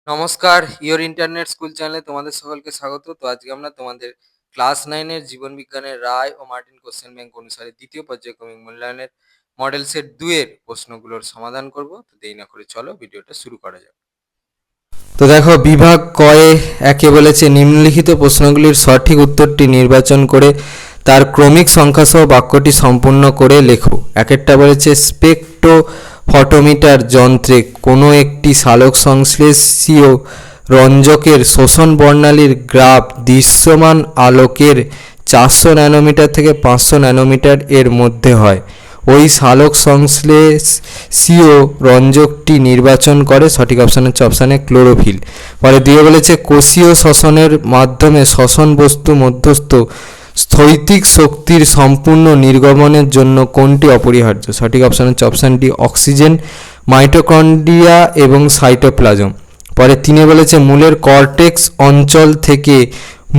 নমস্কার, your internet school চ্যানেলে তোমাদের সকলকে স্বাগত। তো আজকে আমরা তোমাদের ক্লাস 9 এর জীবন বিজ্ঞানের রায় ও মার্টিন কোশ্চেন ব্যাংক অনুসারে দ্বিতীয় পর্যায়ক্রমিক মূল্যায়নের মডেল সেট 2 এর প্রশ্নগুলোর সমাধান করব। তো দেরি না করে চলো ভিডিওটা শুরু করা যাক। তো দেখো, বিভাগ কয়ে একে বলেছে নিম্নলিখিত প্রশ্নগুলির সঠিক উত্তরটি নির্বাচন করে তার ক্রমিক সংখ্যাসহ বাক্যটি সম্পূর্ণ করে লেখো। একেরটা বলেছে স্পেকট্রো ফটোমিটার যন্ত্রে কোনো একটি সালোক সংশ্লেষীয় রঞ্জকের শোষণ বর্ণালীর গ্রাফ দৃশ্যমান আলোকের 400 ন্যানোমিটার থেকে 500 ন্যানোমিটার এর মধ্যে হয়। ওই সালোক সংশ্লেষীয় রঞ্জকটি নির্বাচন করে। সঠিক অপশান হচ্ছে অপশানে ক্লোরোফিল। পরে দিয়ে বলেছে কোষীয় শ্বসনের মাধ্যমে শ্বসন বস্তু মধ্যস্থ স্থৈতিক শক্তির সম্পূর্ণ নির্গমনের জন্য কোনটি অপরিহার্য? সঠিক অপশান হচ্ছে অপশান ডি অক্সিজেন, মাইটোকন্ড্রিয়া এবং সাইটোপ্লাজম। পরে তিনি বলেছে মূলের কর্টেক্স অঞ্চল থেকে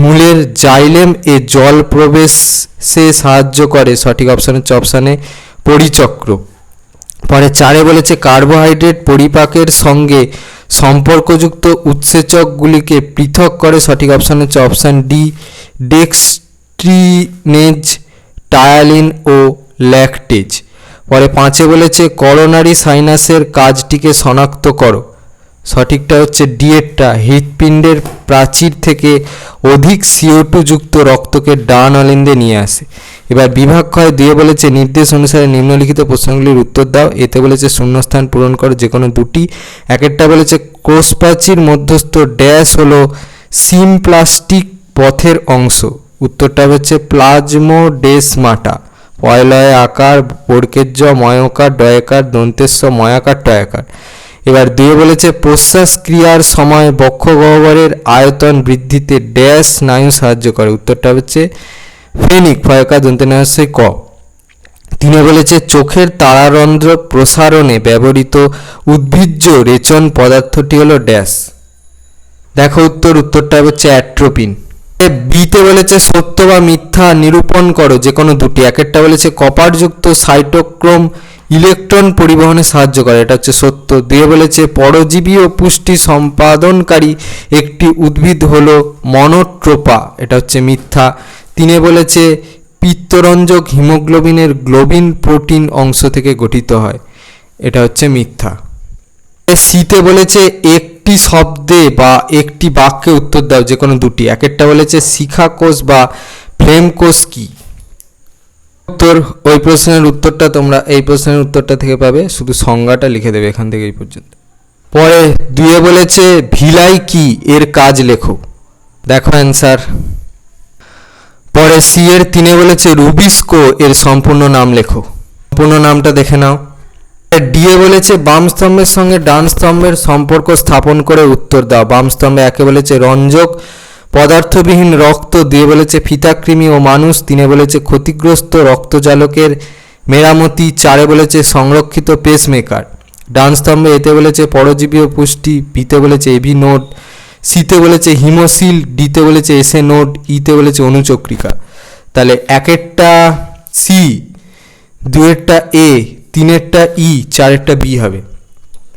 মূলের জাইলেম এ জল প্রবেশে সাহায্য করে। সঠিক অপশান হচ্ছে অপশানে পরিচক্র। পরে 4 বলেছে কার্বোহাইড্রেট পরিপাকের সঙ্গে সম্পর্কযুক্ত উৎসেচকগুলিকে পৃথক করে। সঠিক অপশান হচ্ছে অপশান ডি ডেক্সট্রিনেজ, টায়ালিন ও ল্যাকটেজ। পরে 5 বলেছে করোনারি সাইনাসের কাজটিকে শনাক্ত করো। সঠিকটা হচ্ছে ডি এরটা, হৃৎপিণ্ডের প্রাচীর থেকে অধিক CO2 যুক্ত রক্তকে ডান অলিন্দে নিয়ে আসে। এবার বিভাগ ক্ষয় দিয়ে বলেছে নির্দেশ অনুসারে নিম্নলিখিত প্রশ্নগুলির উত্তর দাও। এতে বলেছে শূন্যস্থান পূরণ করো যে কোনো দুটি। একেরটা বলেছে কোষপ্রাচীর মধ্যস্থ ড্যাশ হলো সিমপ্লাস্টিক পথের অংশ। উত্তরটা হচ্ছে প্লাজমোডেসমাটা। পয়লয় আকার, বর্গের জ ময়কার, ডয়াকার, দন্তেস্ব ময়াকার, টয়াকার। এবার 2 বলেছে প্রশ্বাস ক্রিয়ার সময় বক্ষ গহ্বরের আয়তন বৃদ্ধিতে ড্যাশ স্নায়ু সাহায্য করে। উত্তরটা হচ্ছে ফেনিক, ফয়কা দন্তেনাশয় ক। 3 বলেছে চোখের তারারন্ধ্র প্রসারণে ব্যবহৃত উদ্ভিজ্জ রেচন পদার্থটি হলো ড্যাশ। দেখো উত্তরটা হচ্ছে অ্যাট্রোপিন। বিতে বলেছে সত্য বা মিথ্যা নিরূপণ করো যে কোনো দুটি। একেরটা বলেছে কপারযুক্ত সাইটোক্রোম ইলেকট্রন পরিবহনে সাহায্য করে, এটা হচ্ছে সত্য। 2 বলেছে পরজীবী ও পুষ্টি সম্পাদনকারী একটি উদ্ভিদ হলো মনোট্রোপা, এটা হচ্ছে মিথ্যা। 3 বলেছে পিত্তরঞ্জক হিমোগ্লোবিনের গ্লোবিন প্রোটিন অংশ থেকে গঠিত হয়, এটা হচ্ছে মিথ্যা। সিতে বলেছে একটি শব্দে বা একটি বাক্যে উত্তর দাও যে কোনো দুটি। একেরটা বলেছে শিখা কোষ বা ফ্লেম কোষ কি? ওই প্রশ্নের উত্তরটা তোমরা এই প্রশ্নের উত্তরটা থেকে পাবে, শুধু সংজ্ঞাটা লিখে দেবে এখান থেকে এই পর্যন্ত। পরে 2 বলেছে ভিলাই কি, এর কাজ লেখো। দেখো অ্যান্সার। পরে সি এর 3 বলেছে রুবিস্কো, এর সম্পূর্ণ নাম লেখো। সম্পূর্ণ নামটা দেখে নাও। ডি বলেছে বাম স্তম্ভের সঙ্গে ডান স্তম্ভের সম্পর্ক স্থাপন করে উত্তর দাও। বাম স্তম্ভে 1 বলেছে রঞ্জক পদার্থবিহীন রক্ত, 2 বলেছে ফিতাকৃমি ও মানুষ, 3 বলেছে ক্ষতিগ্রস্ত রক্তজালকের মেরামতি, 4 বলেছে সংরক্ষিত পেসমেকার। ডান স্তম্ভে এতে বলেছে পরজীবী ও পুষ্টি, বিতে বলেছে এবি নোড, সিতে বলেছে হিমোসিল, ডিতে বলেছে এসএ নোড, ইতে বলেছে অনুচক্রিকা। তাহলে 1এরটা সি, 2এরটা এ, 3এরটা ই, 4এরটা বি হবে।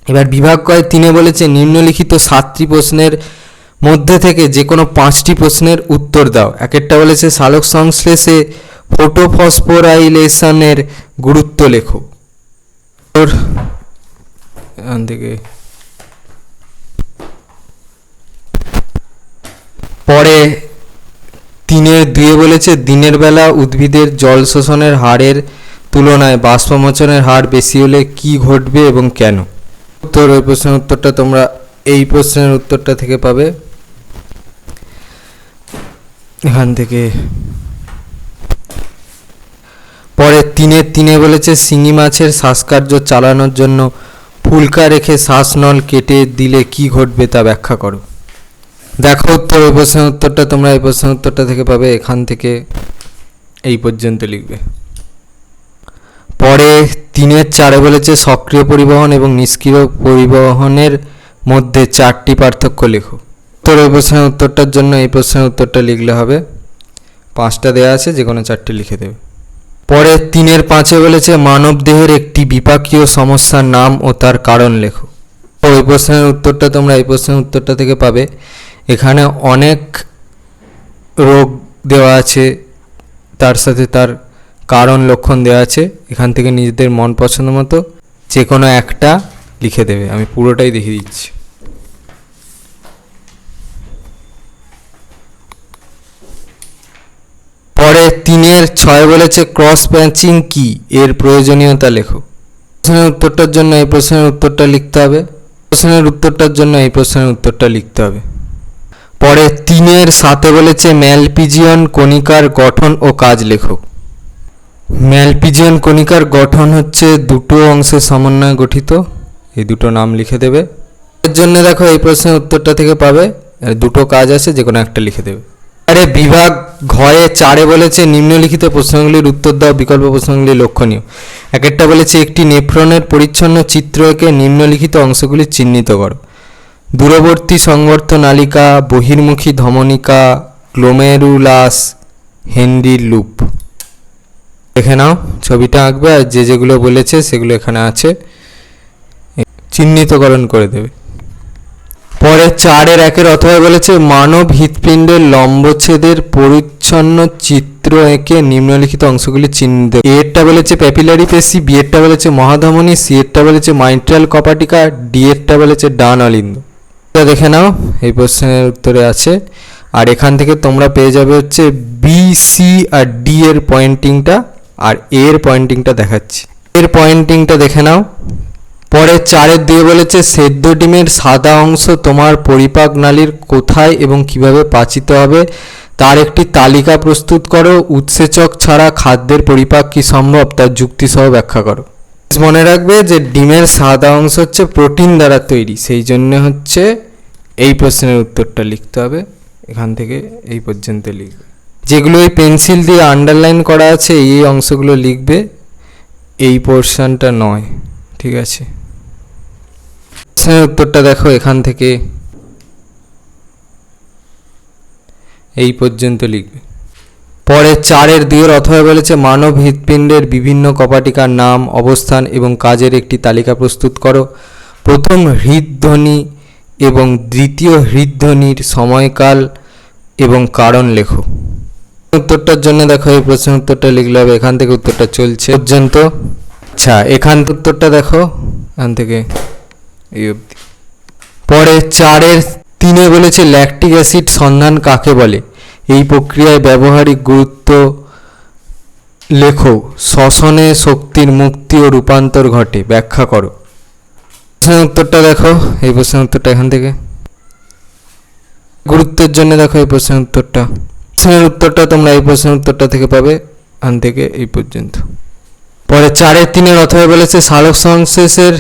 এবার বিভাগ কয় 3 বলেছে নিম্নলিখিত 7টি প্রশ্নের মধ্যে থেকে যে কোনো 5টি প্রশ্নের উত্তর দাও। 1এরটা বলেছে সালোক সংশ্লেষে ফটোফসফোরাইলেশনের গুরুত্ব লেখো। এখান থেকে পরে 3-2 বলেছে দিনের বেলা উদ্ভিদের জল শোষণের হারের তুলনায় বাষ্পমোচনের হার বেশি হলে কি ঘটবে এবং কেন? ওই প্রশ্নের উত্তরটা তোমরা এই প্রশ্নের উত্তরটা থেকে পাবে এখান থেকে। পরে 3 বলেছে শিঙি মাছের শ্বাসকার্য চালানোর জন্য ফুলকা রেখে শ্বাসনল কেটে দিলে কি ঘটবে তা ব্যাখ্যা করো। দেখো ওই প্রশ্নের উত্তরটা তোমরা এই প্রশ্নের উত্তরটা থেকে পাবে, এখান থেকে এই পর্যন্ত লিখবে। পরে 3-4 বলেছে সক্রিয় পরিবহন এবং নিষ্ক্রিয় পরিবহনের মধ্যে 4টি পার্থক্য লেখো। ওই প্রশ্নের উত্তরটার জন্য এই প্রশ্নের উত্তরটা লিখলে হবে, 5টা দেওয়া আছে, যে কোনো 4টে লিখে দেবে। পরে 3-5 বলেছে মানব দেহের একটি বিপাকীয় সমস্যার নাম ও তার কারণ লেখো। ওই প্রশ্নের উত্তরটা তোমরা এই প্রশ্নের উত্তরটা থেকে পাবে। এখানে অনেক রোগ দেওয়া আছে, তার সাথে তার কারণ লক্ষণ দেওয়া আছে। এখান থেকে নিজেদের মন পছন্দ মতো যে কোনো একটা লিখে দেবে। আমি পুরোটাই দেখিয়ে দিচ্ছি। পরে 3-6 বলেছে ক্রস ম্যাচিং কি, এর প্রয়োজনীয়তা লেখো। প্রশ্নের উত্তরটার জন্য এই প্রশ্নের উত্তরটা লিখতে হবে, প্রশ্নের উত্তরটার জন্য এই প্রশ্নের উত্তরটা লিখতে হবে। পরে 3-7 বলেছে ম্যালপিজিয়ন কণিকার গঠন ও কাজ লেখো। ম্যালপিজিয়ন কণিকার গঠন হচ্ছে দুটো অংশের সমন্বয়ে গঠিত, এই দুটো নাম লিখে দেবে। এর জন্য দেখো এই প্রশ্নের উত্তরটা থেকে পাবে, দুটো কাজ আছে, যে কোনো একটা লিখে দেবে। আরে বিভাগ ঘয়ে 4 বলেছে নিম্নলিখিত প্রশ্নগুলির উত্তর দাও, বিকল্প প্রশ্নগুলি লক্ষণীয়। একটা বলেছে একটি নেফ্রনের পরিচ্ছন্ন চিত্র এঁকে নিম্নলিখিত অংশগুলি চিহ্নিত করো। দূরবর্তী সংবর্ধ নালিকা, বহির্মুখী ধমনিকা, গ্লোমেরুলাস, হেনরির লুপ। দেখে নাও, ছবিটা আঁকবে আর যেগুলো বলেছে সেগুলো এখানে আছে, চিহ্নিতকরণ করে দেবে। পরে 4-1 অথবা বলেছে মানব হৃৎপিণ্ডের লম্বচ্ছেদের পরিচ্ছন্ন চিত্র এঁকে নিম্নলিখিত অংশগুলি চিহ্নিত। এরটা বলেছে প্যাপিলারি পেশি, বি এরটা বলেছে মহাধমনী, সি এরটা বলেছে মাইট্রাল কপাটিকা, ডি এরটা বলেছে ডান অলিন্দ। দেখে নাও, এই প্রশ্নের উত্তরে আছে। আর এখান থেকে তোমরা পেয়ে যাবে হচ্ছে বি, সি আর ডি এর পয়েন্টিংটা, আর এর পয়েন্টিংটা দেখাচ্ছি। এর পয়েন্টিংটা দেখে নাও। পরে 4-2 বলেছে সেদ্ধ ডিমের সাদা অংশ তোমার পরিপাক নালীর কোথায় এবং কিভাবে পাচিত হবে তার একটি তালিকা প্রস্তুত করো। উৎসেচক ছাড়া খাদ্যের পরিপাক কি সম্ভব, তার যুক্তিসহ ব্যাখ্যা করো। মনে রাখবে যে ডিমের সাদা অংশ হচ্ছে প্রোটিন দ্বারা তৈরি, সেই জন্য হচ্ছে এই প্রশ্নের উত্তরটা লিখতে হবে। এখান থেকে এই পর্যন্ত লিখবে, যেগুলো এই পেন্সিল দিয়ে আন্ডারলাইন করা আছে এই অংশগুলো লিখবে, এই পোর্শনটা নয়, ঠিক আছে। প্রশ্নের উত্তরটা দেখো, এখান থেকে এই পর্যন্ত লিখবে। পরে 4-2 অথবা বলেছে মানব হৃৎপিণ্ডের বিভিন্ন কপাটিকার নাম, অবস্থান এবং কাজের একটি তালিকা প্রস্তুত করো। প্রথম হৃদধ্বনি এবং দ্বিতীয় হৃদধ্বনির সময়কাল এবং কারণ লেখো। উত্তরটার জন্য দেখো এই প্রশ্নের উত্তরটা লিখলে হবে, এখান থেকে উত্তরটা চলছে পর্যন্ত। আচ্ছা, এখান উত্তরটা দেখো, এখান থেকে এই অবধি। পরে 4-3 বলেছে ল্যাকটিক অ্যাসিড সন্ধান কাকে বলে, এই প্রক্রিয়ায় ব্যবহারিক গুরুত্ব লেখো। শ্বসনে শক্তির মুক্তি ও রূপান্তর ঘটে, ব্যাখ্যা করো। প্রশ্নের উত্তরটা দেখো, এই প্রশ্নের উত্তরটা এখান থেকে। গুরুত্বের জন্য দেখো এই প্রশ্নের উত্তরটা। প্রশ্নের উত্তরটা তোমরা এই প্রশ্নের উত্তরটা থেকে পাবে, এখান থেকে এই পর্যন্ত। পরে 4-3 অথবা বলেছে সালোক সংশ্লেষের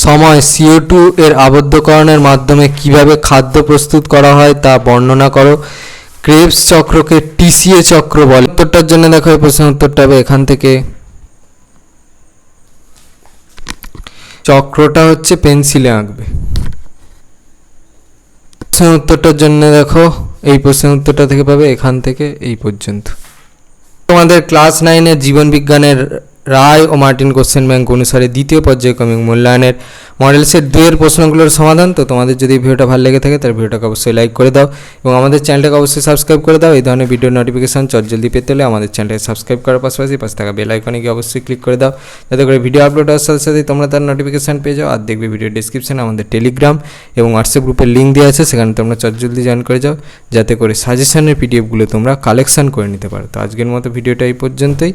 সময় CO2 এর আবদ্ধকরণের মাধ্যমে কিভাবে খাদ্য প্রস্তুত করা হয় তা বর্ণনা করো। ক্রেবস চক্রকে TCA চক্র বলে। উত্তরটার জন্য দেখো এই প্রশ্নের উত্তরটা হবে এখান থেকে। চক্রটা হচ্ছে পেন্সিলে আঁকবে। প্রশ্নের উত্তরটার জন্য দেখো এই প্রশ্নের উত্তরটা থেকে পাবে, এখান থেকে এই পর্যন্ত। তোমাদের ক্লাস 9-এর জীবন বিজ্ঞানের রায় ও মার্টিন কোশ্চেন ব্যাংক অনুসারে দ্বিতীয় পর্যায়ক্রমিক মূল্যায়নের মডেল সেট 2-এর প্রশ্নগুলোর সমাধান। তো তোমাদের যদি ভিডিওটা ভালো লেগে থাকে তাহলে ভিডিওটাকে অবশ্যই লাইক করে দাও এবং আমাদের চ্যানেলটাকে অবশ্যই সাবস্ক্রাইব করে দাও। এই ধরনের ভিডিও নোটিফিকেশন জলদি পেতে হলে আমাদের চ্যানেলটাকে সাবস্ক্রাইব করার পাশাপাশি পাশে থাকা বেল আইকনে গিয়ে অবশ্যই ক্লিক করে দাও, যাতে করে ভিডিও আপলোড হওয়ার সাথে সাথে তোমরা তার নোটিফিকেশান পেয়ে যাও। আর দেখবে ভিডিও ডিসক্রিপশানে আমাদের টেলিগ্রাম এবং হোয়াটসঅ্যাপ গ্রুপের লিঙ্ক দেওয়া আছে, সেখানে তোমরা জলদি জয়েন করে যাও, যাতে করে সাজেশনের পিডিএফগুলো তোমরা কালেকশন করে নিতে পারো। তো আজকের মতো ভিডিওটা এই পর্যন্তই,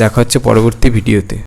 দেখা হচ্ছে পরবর্তী ভিডিওতে।